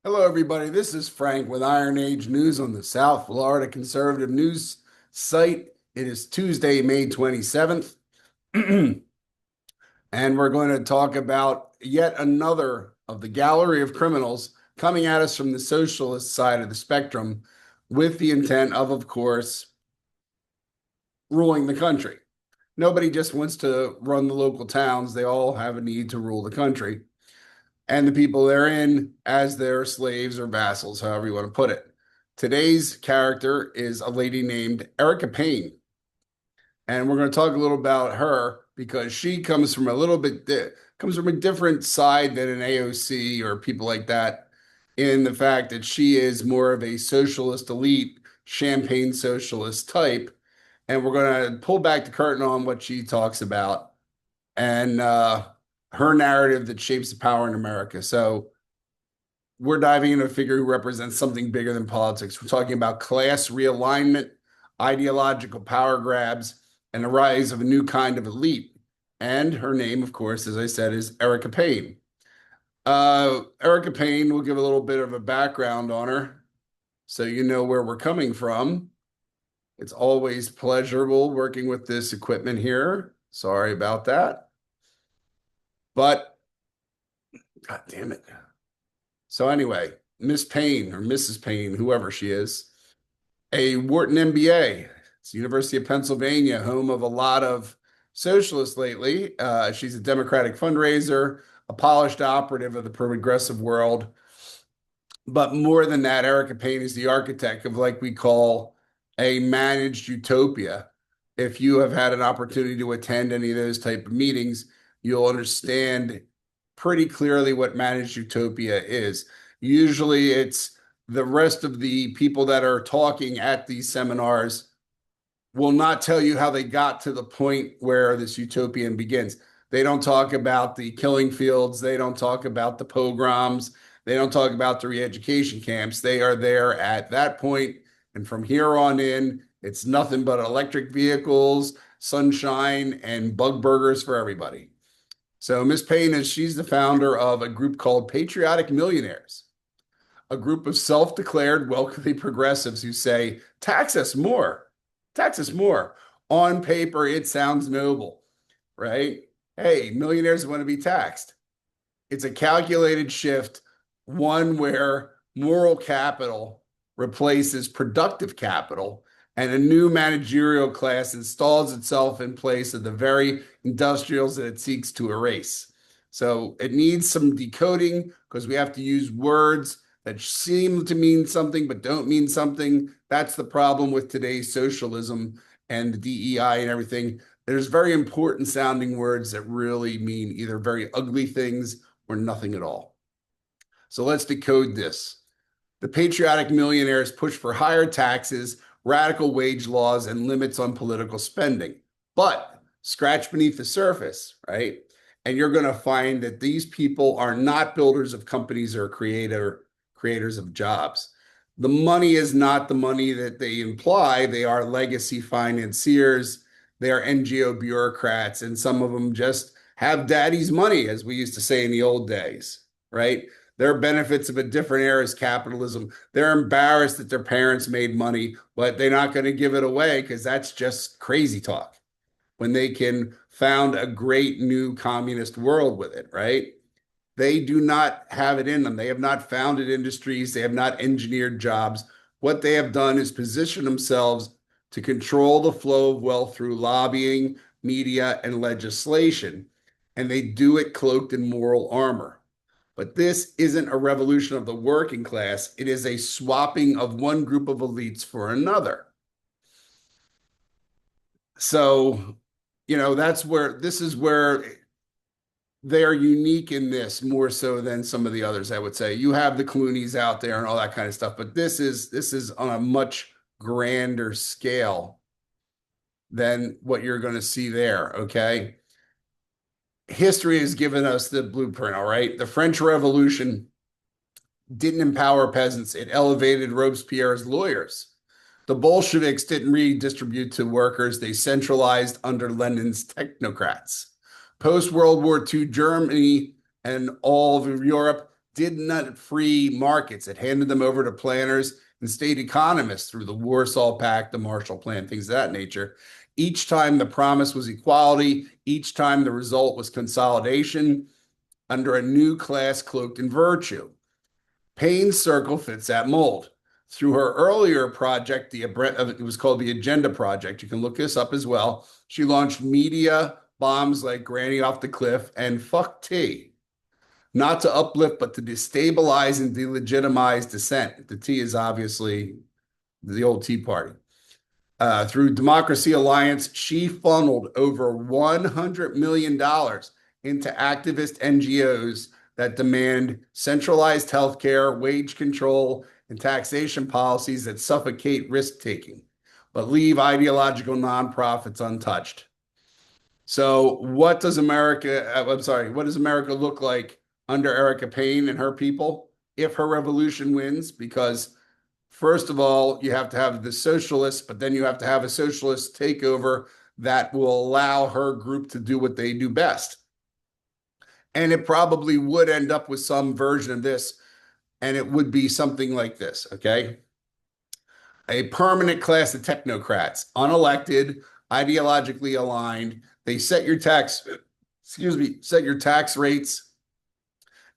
Hello, everybody. This is Frank with Iron Age News on the South Florida Conservative News site. It is Tuesday, May 27th, and we're going to talk about yet another of the gallery of criminals coming at us from the socialist side of the spectrum with the intent of course, ruling the country. Nobody just wants to run the local towns. They all have a need to rule the country and the people therein as their slaves or vassals, however you want to put it. Today's character is a lady named Erica Payne, and we're going to talk a little about her because she comes from comes from a different side than an AOC or people like that, in the fact that she is more of a socialist elite, champagne socialist type, and we're going to pull back the curtain on what she talks about and her narrative that shapes the power in America. So we're diving into a figure who represents something bigger than politics. We're talking about class realignment, ideological power grabs, and the rise of a new kind of elite. And her name, of course, as I said, is Erica Payne. Erica Payne, we'll give a little bit of a background on her so you know where we're coming from. It's always pleasurable working with this equipment here. Sorry about that. But, God damn it. So anyway, Miss Payne or Mrs. Payne, whoever she is, a Wharton MBA. It's the University of Pennsylvania, home of a lot of socialists lately. She's a Democratic fundraiser, a polished operative of the progressive world. But more than that, Erica Payne is the architect of like we call a managed utopia. If you have had an opportunity to attend any of those type of meetings, you'll understand pretty clearly what managed utopia is. Usually it's the rest of the people that are talking at these seminars will not tell you how they got to the point where this utopian begins. They don't talk about the killing fields. They don't talk about the pogroms. They don't talk about the re-education camps. They are there at that point, and from here on in, it's nothing but electric vehicles, sunshine, and bug burgers for everybody. So Miss Payne she's the founder of a group called Patriotic Millionaires, a group of self-declared wealthy progressives who say, tax us more, tax us more. On paper, it sounds noble, right? Hey, millionaires want to be taxed. It's a calculated shift, one where moral capital replaces productive capital, and a new managerial class installs itself in place of the very industrials that it seeks to erase. So it needs some decoding because we have to use words that seem to mean something but don't mean something. That's the problem with today's socialism and the DEI and everything. There's very important sounding words that really mean either very ugly things or nothing at all. So let's decode this. The patriotic millionaires push for higher taxes, radical wage laws, and limits on political spending. But scratch beneath the surface, right? And you're going to find that these people are not builders of companies or creators of jobs. The money is not the money that they imply. They are legacy financiers. They are NGO bureaucrats, and some of them just have daddy's money, as we used to say in the old days, right? They're benefits of a different era's capitalism. They're embarrassed that their parents made money, but they're not going to give it away because that's just crazy talk when they can found a great new communist world with it, right? They do not have it in them. They have not founded industries. They have not engineered jobs. What they have done is position themselves to control the flow of wealth through lobbying, media, and legislation. And they do it cloaked in moral armor. But this isn't a revolution of the working class. It is a swapping of one group of elites for another. So, this is where they are unique in this more so than some of the others, I would say. You have the Clooney's out there and all that kind of stuff, but this is on a much grander scale than what you're going to see there, okay? History has given us the blueprint, all right? The French Revolution didn't empower peasants, it elevated Robespierre's lawyers. The Bolsheviks didn't redistribute to workers, they centralized under Lenin's technocrats. Post World War II Germany and all of Europe did not free markets. It handed them over to planners and state economists through the Warsaw Pact, the Marshall Plan, things of that nature. Each time the promise was equality, each time the result was consolidation under a new class cloaked in virtue. Payne's circle fits that mold. Through her earlier project, it was called the Agenda Project. You can look this up as well. She launched media bombs like Granny Off the Cliff and Fuck Tea, not to uplift, but to destabilize and delegitimize dissent. The T is obviously the old Tea Party. Through Democracy Alliance, she funneled over $100 million into activist NGOs that demand centralized healthcare, wage control, and taxation policies that suffocate risk-taking, but leave ideological nonprofits untouched. So what does America look like under Erica Payne and her people if her revolution wins? Because first of all, you have to have the socialists, but then you have to have a socialist takeover that will allow her group to do what they do best. And it probably would end up with some version of this, and it would be something like this, okay? A permanent class of technocrats, unelected, ideologically aligned. They set your tax rates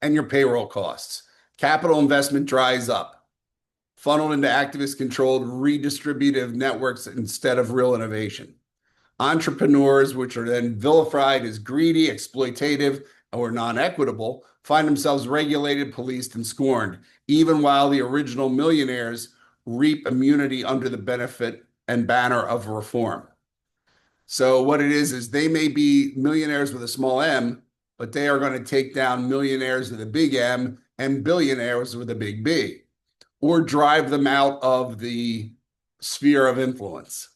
and your payroll costs. Capital investment dries up, funneled into activist-controlled redistributive networks instead of real innovation. Entrepreneurs, which are then vilified as greedy, exploitative, or non-equitable, find themselves regulated, policed, and scorned, even while the original millionaires reap immunity under the benefit and banner of reform. So what it is they may be millionaires with a small m, but they are going to take down millionaires with a big M and billionaires with a big B, or drive them out of the sphere of influence.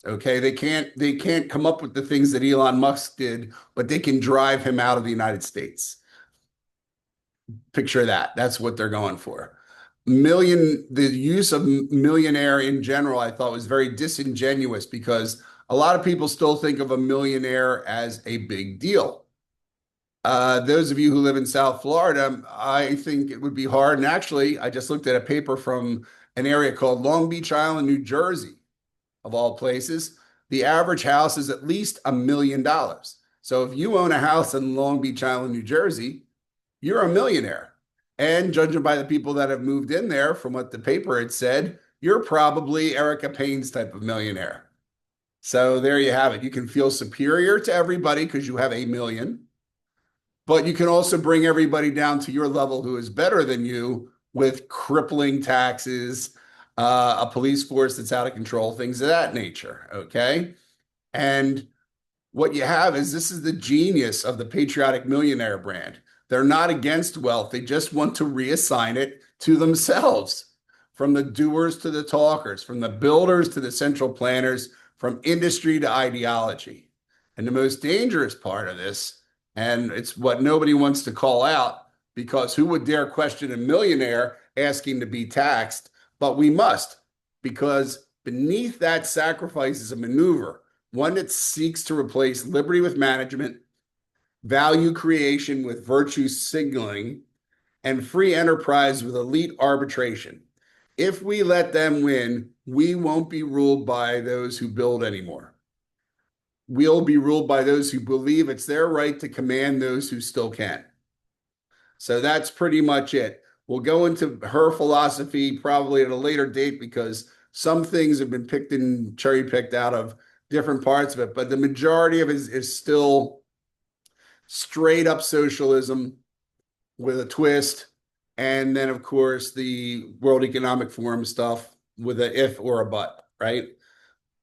Okay, they can't come up with the things that Elon Musk did, but they can drive him out of the United States. Picture that. That's what they're going for. The use of millionaire in general, I thought was very disingenuous because a lot of people still think of a millionaire as a big deal. Those of you who live in South Florida, I think it would be hard. And actually, I just looked at a paper from an area called Long Beach Island, New Jersey, of all places. The average house is at least $1 million. So if you own a house in Long Beach Island, New Jersey, you're a millionaire. And judging by the people that have moved in there, from what the paper had said, you're probably Erica Payne's type of millionaire. So there you have it. You can feel superior to everybody because you have $1 million, but you can also bring everybody down to your level who is better than you with crippling taxes, a police force that's out of control, things of that nature, okay? And what you have is this is the genius of the Patriotic Millionaire brand. They're not against wealth. They just want to reassign it to themselves, from the doers to the talkers, from the builders to the central planners, from industry to ideology. And the most dangerous part of this, and it's what nobody wants to call out, because who would dare question a millionaire asking to be taxed? But we must, because beneath that sacrifice is a maneuver, one that seeks to replace liberty with management, value creation with virtue signaling, and free enterprise with elite arbitration. If we let them win, we won't be ruled by those who build anymore. We'll be ruled by those who believe it's their right to command those who still can. So that's pretty much it. We'll go into her philosophy probably at a later date because some things have been cherry picked out of different parts of it, but the majority of it is still straight up socialism with a twist. And then, of course, the World Economic Forum stuff with an if or a but, right?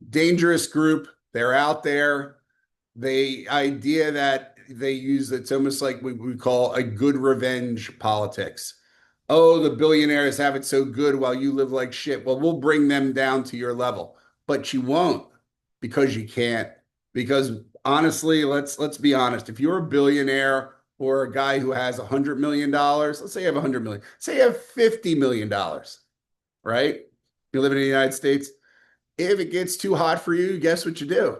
Dangerous group. They're out there. The idea that they use, it's almost like what we call a good revenge politics. Oh, the billionaires have it so good while you live like shit. Well, we'll bring them down to your level, but you won't, because you can't. Because honestly, let's be honest. If you're a billionaire or a guy who has $100 million, let's say you have 100 million, say you have $50 million, right? You live in the United States. If it gets too hot for you, guess what you do?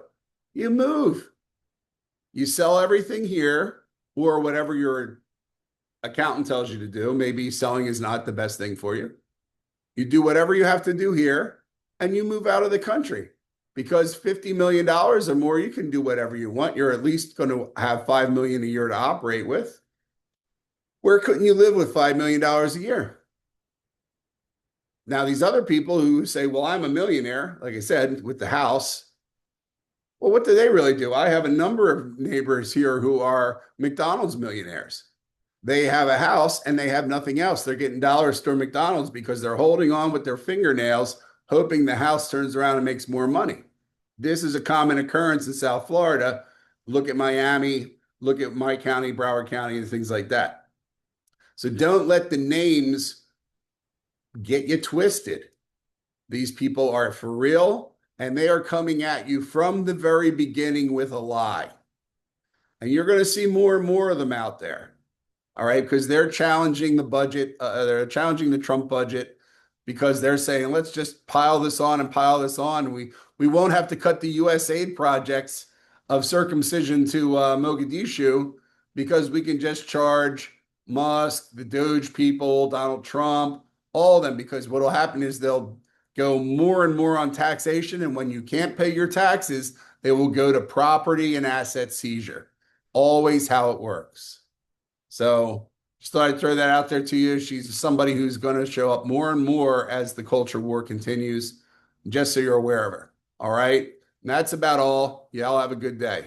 You move. You sell everything here, or whatever your accountant tells you to do. Maybe selling is not the best thing for you. You do whatever you have to do here and you move out of the country because $50 million or more, you can do whatever you want. You're at least going to have 5 million a year to operate with. Where couldn't you live with $5 million a year? Now, these other people who say, well, I'm a millionaire, like I said, with the house, well, what do they really do? I have a number of neighbors here who are McDonald's millionaires. They have a house and they have nothing else. They're getting dollar store McDonald's because they're holding on with their fingernails, hoping the house turns around and makes more money. This is a common occurrence in South Florida. Look at Miami, look at my county, Broward County, and things like that. So don't let the names get you twisted. These people are for real, and they are coming at you from the very beginning with a lie. And you're going to see more and more of them out there. All right, because they're challenging the budget, they're challenging the Trump budget because they're saying, let's just pile this on and pile this on. We won't have to cut the U.S. aid projects of circumcision to Mogadishu because we can just charge Musk, the Doge people, Donald Trump, all of them, because what will happen is they'll go more and more on taxation. And when you can't pay your taxes, they will go to property and asset seizure. Always how it works. So just thought I'd throw that out there to you. She's somebody who's going to show up more and more as the culture war continues, just so you're aware of her. All right. And that's about all. Y'all have a good day.